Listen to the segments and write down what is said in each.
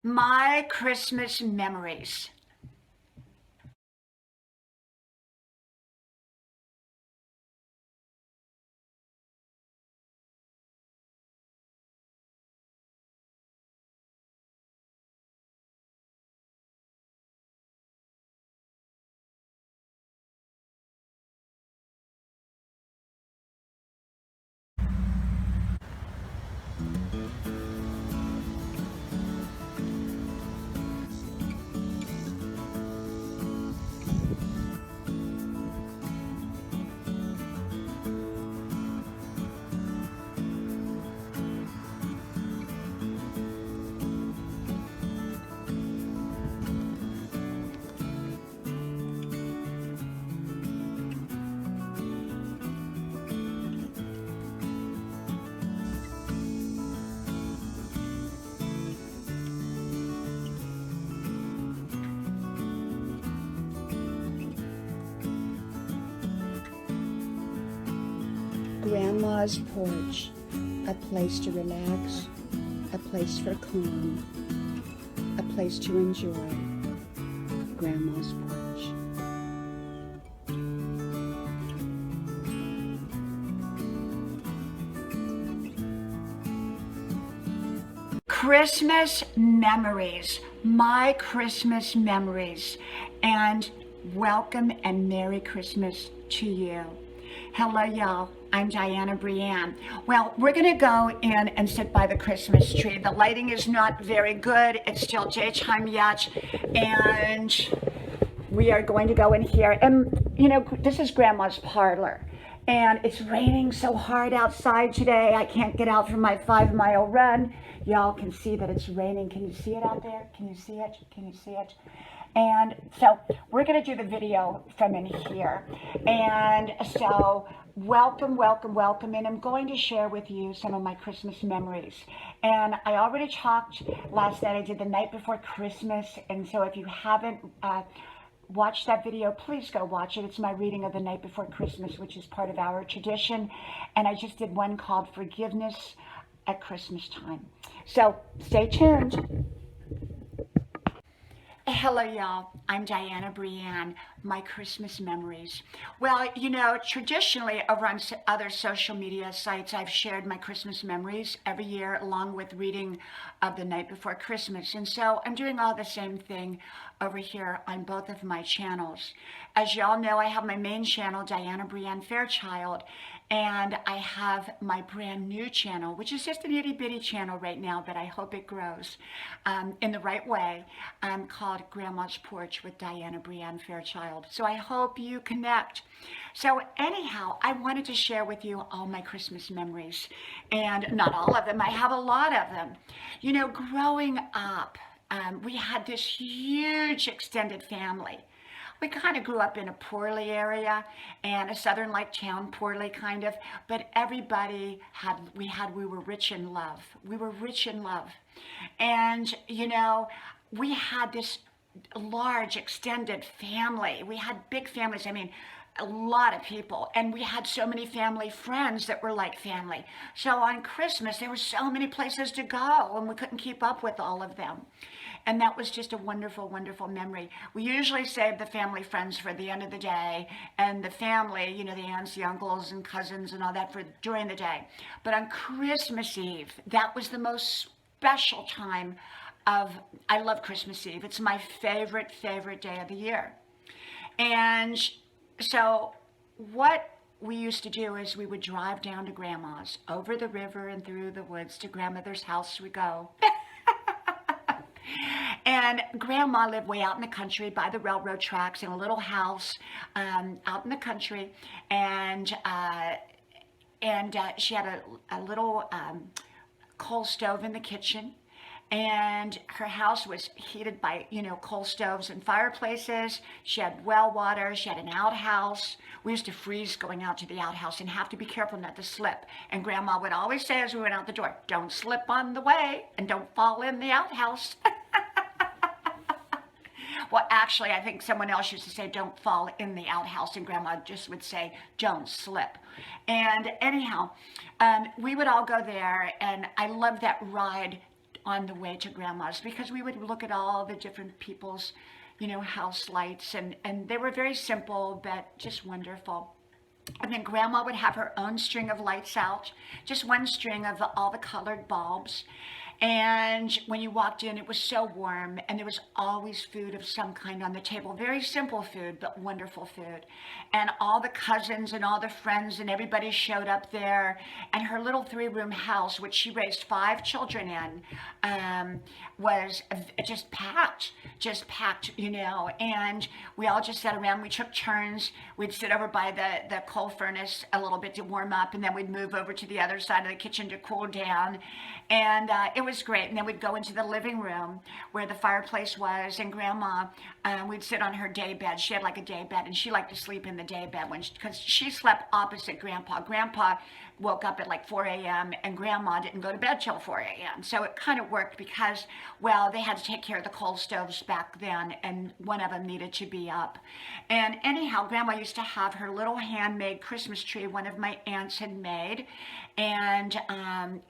My Christmas memories. Grandma's porch, a place to relax, a place for calm, a place to enjoy. Grandma's porch. Christmas memories. My Christmas memories. And welcome and Merry Christmas to you. Hello, y'all. I'm Diana Brianne. Well, we're going to go in and sit by the Christmas tree. The lighting is not very good. It's still daytime yet. And we are going to go in here. And, you know, this is Grandma's parlor. And it's raining so hard outside today. I can't get out for my 5-mile run. Y'all can see that it's raining. Can you see it out there? Can you see it? Can you see it? And so we're going to do the video from in here. And so welcome, welcome, welcome. And I'm going to share with you some of my Christmas memories. And I already talked last night. I did the night before Christmas. And so if you haven't watch that video, please go watch it. It's my reading of the night before Christmas, which is part of our tradition. And I just did one called Forgiveness at Christmas time. So stay tuned. Hello, y'all. I'm Diana Brianne. My Christmas memories. Well, you know, traditionally over on other social media sites, I've shared my Christmas memories every year along with reading of the night before Christmas. And so I'm doing all the same thing over here on both of my channels. As y'all know, I have my main channel, Diana Brianne Fairchild, and I have my brand new channel, which is just an itty bitty channel right now, but I hope it grows in the right way, called Grandma's Porch with Diana Brianne Fairchild. So I hope you connect. So anyhow, I wanted to share with you all my Christmas memories, and not all of them. I have a lot of them. You know, growing up, we had this huge extended family. We kind of grew up in a poorly area and a southern-like town, poorly kind of, but everybody we were rich in love. We were rich in love. And, you know, we had this large extended family. We had big families. I mean, a lot of people, and we had so many family friends that were like family. So on Christmas, there were so many places to go, and we couldn't keep up with all of them. And that was just a wonderful, wonderful memory. We usually save the family friends for the end of the day, and the family, you know, the aunts, the uncles, and cousins, and all that for during the day. But on Christmas Eve, that was the most special time I love Christmas Eve. It's my favorite, favorite day of the year. And so what we used to do is we would drive down to Grandma's, over the river and through the woods to Grandmother's house we go. And Grandma lived way out in the country by the railroad tracks in a little house out in the country. And she had a little coal stove in the kitchen. And her house was heated by, you know, coal stoves and fireplaces. She had well water. She had an outhouse. We used to freeze going out to the outhouse and have to be careful not to slip. And Grandma would always say as we went out the door, don't slip on the way and don't fall in the outhouse. Well, actually, I think someone else used to say, don't fall in the outhouse, and Grandma just would say, don't slip. And anyhow, we would all go there, and I loved that ride on the way to Grandma's, because we would look at all the different people's, house lights, and they were very simple, but just wonderful. And then Grandma would have her own string of lights out, just one string of all the colored bulbs. And when you walked in, it was so warm, and there was always food of some kind on the table. Very simple food, but wonderful food. And all the cousins and all the friends and everybody showed up there. And her little 3-room house, which she raised 5 children in, was just packed, And we all just sat around. We took turns. We'd sit over by the coal furnace a little bit to warm up, and then we'd move over to the other side of the kitchen to cool down. And it was great. And then we'd go into the living room where the fireplace was, and Grandma, we'd sit on her day bed. She had like a day bed, and she liked to sleep in the day bed because she slept opposite Grandpa. Grandpa woke up at like 4 a.m. and Grandma didn't go to bed till 4 a.m. So it kind of worked because, well, they had to take care of the coal stoves back then, and one of them needed to be up. And anyhow, Grandma used to have her little handmade Christmas tree one of my aunts had made, and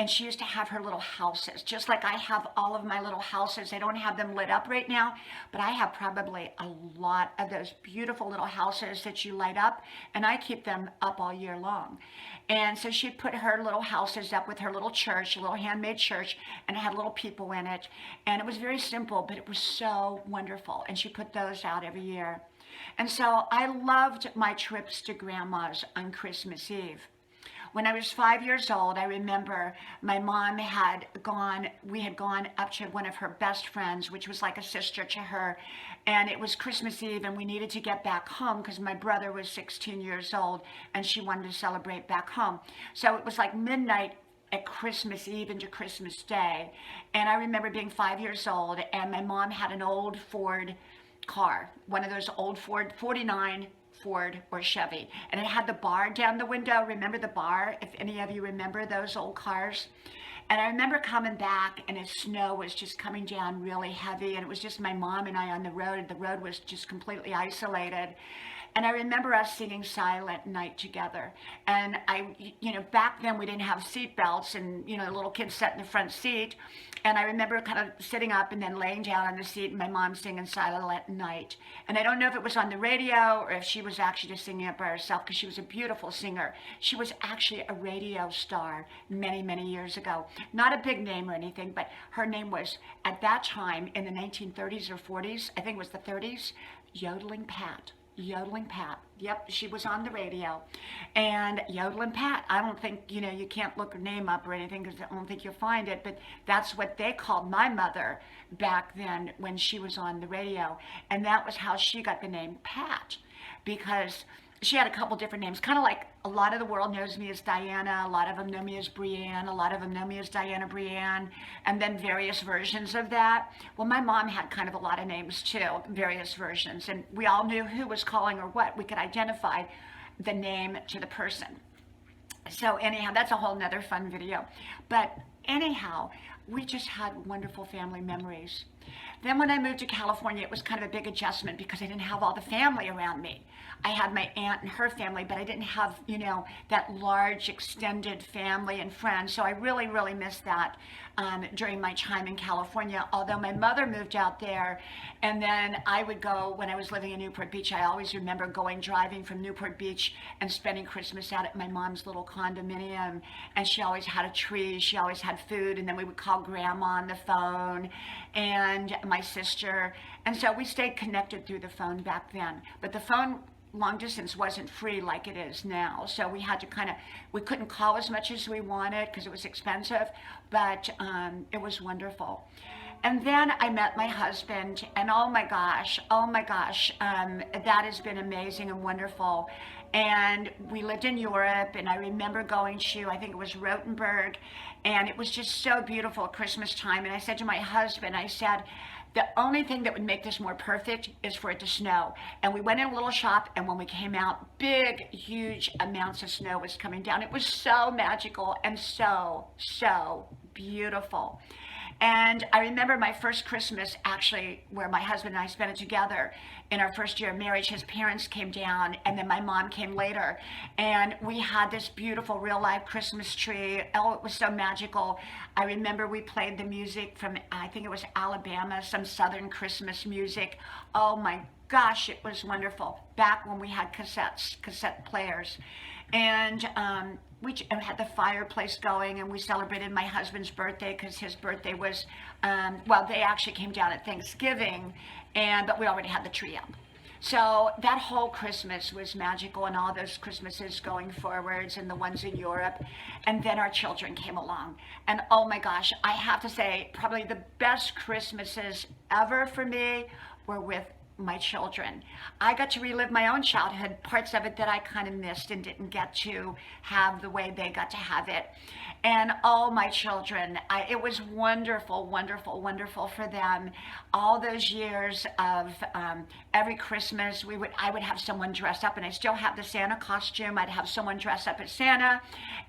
she used to have her little houses, just like I have all of my little houses. I don't have them lit up right now, but I have probably a lot of those beautiful little houses that you light up, and I keep them up all year long. And so she'd put her little houses up with her little church, a little handmade church, and it had little people in it. And it was very simple, but it was so wonderful. And she put those out every year. And so I loved my trips to Grandma's on Christmas Eve. When I was 5 years old, I remember my mom we had gone up to one of her best friends, which was like a sister to her, and it was Christmas Eve, and we needed to get back home because my brother was 16 years old, and she wanted to celebrate back home. So it was like midnight at Christmas Eve into Christmas Day, and I remember being 5 years old, and my mom had an old Ford car, one of those old 49 Ford or Chevy, and it had the bar down the window. Remember the bar, if any of you remember those old cars? And I remember coming back, and the snow was just coming down really heavy, and it was just my mom and I on the road. The road was just completely isolated. And I remember us singing Silent Night together. And back then we didn't have seat belts, and, the little kids sat in the front seat. And I remember kind of sitting up and then laying down on the seat, and my mom singing Silent Night. And I don't know if it was on the radio or if she was actually just singing it by herself, because she was a beautiful singer. She was actually a radio star many, many years ago. Not a big name or anything, but her name was, at that time, in the 1930s or 40s, I think it was the 30s, Yodeling Pat. Yodeling Pat. Yep, she was on the radio. And Yodeling Pat, I don't think, you can't look her name up or anything because I don't think you'll find it, but that's what they called my mother back then when she was on the radio. And that was how she got the name Pat, because she had a couple different names, kind of like a lot of the world knows me as Diana, a lot of them know me as Brianne, a lot of them know me as Diana Brianne, and then various versions of that. Well, my mom had kind of a lot of names too, various versions, and we all knew who was calling her what. We could identify the name to the person. So anyhow, that's a whole nother fun video. But anyhow, we just had wonderful family memories. Then when I moved to California, it was kind of a big adjustment because I didn't have all the family around me. I had my aunt and her family, but I didn't have, that large extended family and friends. So I really, really missed that during my time in California. Although my mother moved out there, and then I would go, when I was living in Newport Beach, I always remember driving from Newport Beach and spending Christmas out at my mom's little condominium. And she always had a tree, she always had food, and then we would call Grandma on the phone and my sister. And so we stayed connected through the phone back then. But the phone long distance wasn't free like it is now, so we had to we couldn't call as much as we wanted because it was expensive, but it was wonderful. And then I met my husband, and oh my gosh, that has been amazing and wonderful. And we lived in Europe, and I remember going to, I think it was Rothenburg, and it was just so beautiful at Christmas time. And I said to my husband, I said, the only thing that would make this more perfect is for it to snow. And we went in a little shop, and when we came out, big, huge amounts of snow was coming down. It was so magical and so, so beautiful. And I remember my first Christmas, actually, where my husband and I spent it together in our first year of marriage. His parents came down, and then my mom came later. And we had this beautiful real life Christmas tree. Oh, it was so magical. I remember we played the music from, I think it was Alabama, some Southern Christmas music. Oh my gosh, it was wonderful. Back when we had cassette players. And we had the fireplace going, and we celebrated my husband's birthday because his birthday was, well, they actually came down at Thanksgiving, but we already had the tree up. So that whole Christmas was magical, and all those Christmases going forwards and the ones in Europe. And then our children came along. And oh my gosh, I have to say, probably the best Christmases ever for me were with my children. I got to relive my own childhood, parts of it that I kind of missed and didn't get to have the way they got to have it. And all my children, it was wonderful, wonderful, wonderful for them. All those years of every Christmas, I would have someone dress up, and I still have the Santa costume. I'd have someone dress up as Santa,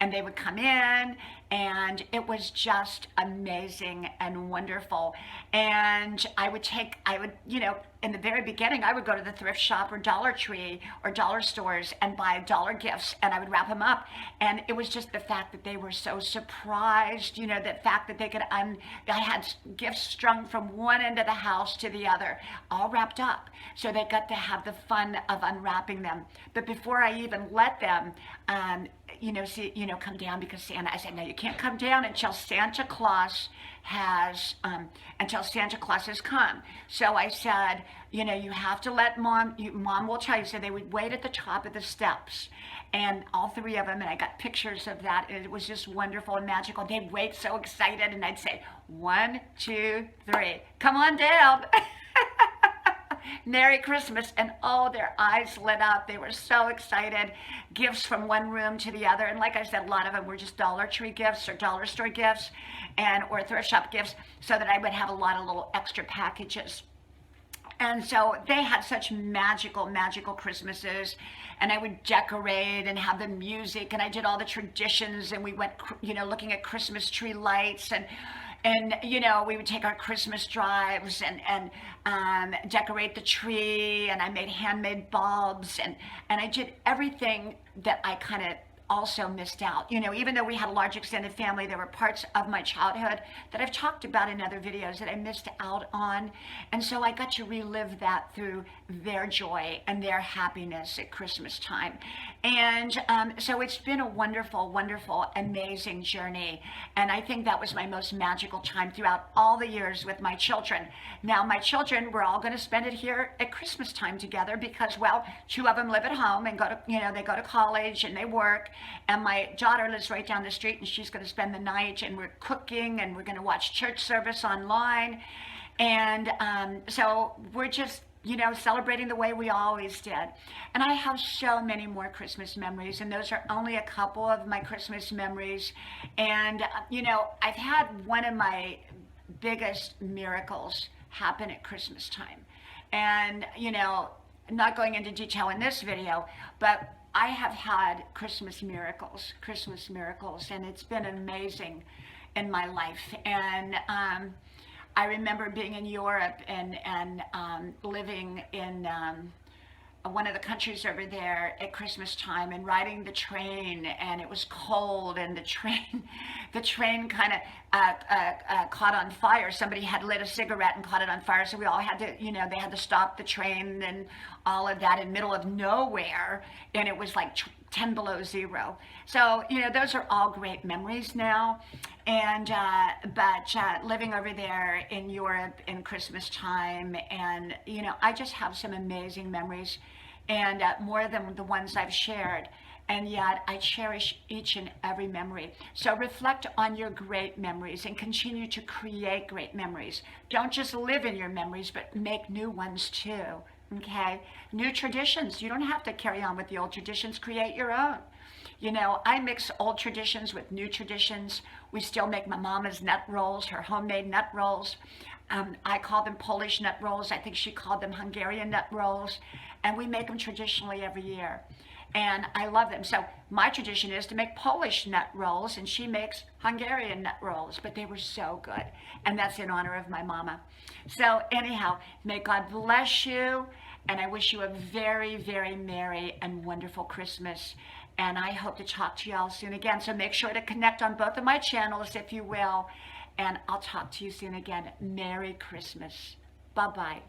and they would come in, and it was just amazing and wonderful. And I would, in the very beginning, I would go to the thrift shop or Dollar Tree or dollar stores and buy dollar gifts, and I would wrap them up. And it was just the fact that they were so surprised, the fact that they could, I had gifts strung from one end of the house to the other, all wrapped up. So they got to have the fun of unwrapping them. But before I even let them, come down, because Santa, I said, no, you can't come down until Santa Claus has come. So I said, you have to let mom will tell you. So they would wait at the top of the steps, and all three of them, and I got pictures of that. It was just wonderful and magical. They'd wait so excited, and I'd say, 1, 2, 3, come on down. Merry Christmas. And oh, their eyes lit up. They were so excited. Gifts from one room to the other. And like I said, a lot of them were just Dollar Tree gifts or dollar store gifts or thrift shop gifts, so that I would have a lot of little extra packages. And so they had such magical, magical Christmases. And I would decorate and have the music, and I did all the traditions, and we went, looking at Christmas tree lights, and we would take our Christmas drives and decorate the tree, and I made handmade bulbs, and I did everything that I kind of also missed out. Even though we had a large extended family, there were parts of my childhood that I've talked about in other videos that I missed out on. And so I got to relive that through their joy and their happiness at Christmas time. And so it's been a wonderful, wonderful, amazing journey. And I think that was my most magical time throughout all the years with my children. Now, my children, we're all going to spend it here at Christmas time together because, well, 2 of them live at home and they go to college and they work. And my daughter lives right down the street, and she's going to spend the night, and we're cooking, and we're going to watch church service online. And so we're just, celebrating the way we always did. And I have so many more Christmas memories, and those are only a couple of my Christmas memories. And, I've had one of my biggest miracles happen at Christmas time. And, not going into detail in this video, but I have had Christmas miracles, and it's been amazing in my life. And I remember being in Europe and living in one of the countries over there at Christmas time, and riding the train, and it was cold, and the train kind of caught on fire. Somebody had lit a cigarette and caught it on fire, so we all had to, they had to stop the train and all of that in the middle of nowhere, and it was like 10 below zero. So, those are all great memories now. And but living over there in Europe in Christmas time, and I just have some amazing memories, and more than the ones I've shared. And yet I cherish each and every memory. So reflect on your great memories and continue to create great memories. Don't just live in your memories, but make new ones too. Okay? New traditions. You don't have to carry on with the old traditions. Create your own. I mix old traditions with new traditions. We still make my mama's nut rolls, her homemade nut rolls. I call them Polish nut rolls. I think she called them Hungarian nut rolls. And we make them traditionally every year. and I love them. So my tradition is to make Polish nut rolls, and she makes Hungarian nut rolls, but they were so good, and that's in honor of my mama. So anyhow, may God bless you, and I wish you a very, very merry and wonderful Christmas, and I hope to talk to you all soon again. So make sure to connect on both of my channels if you will, and I'll talk to you soon again. Merry Christmas. Bye-bye.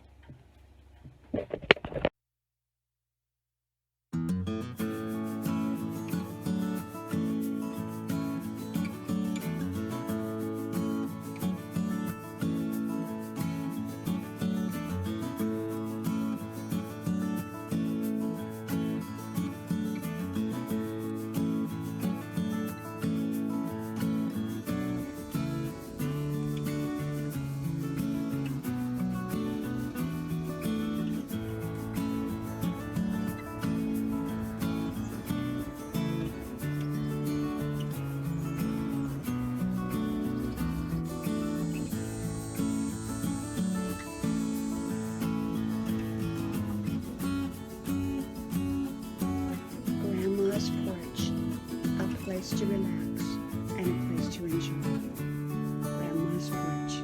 Grandma's porch, a place to relax and a place to enjoy. Grandma's porch.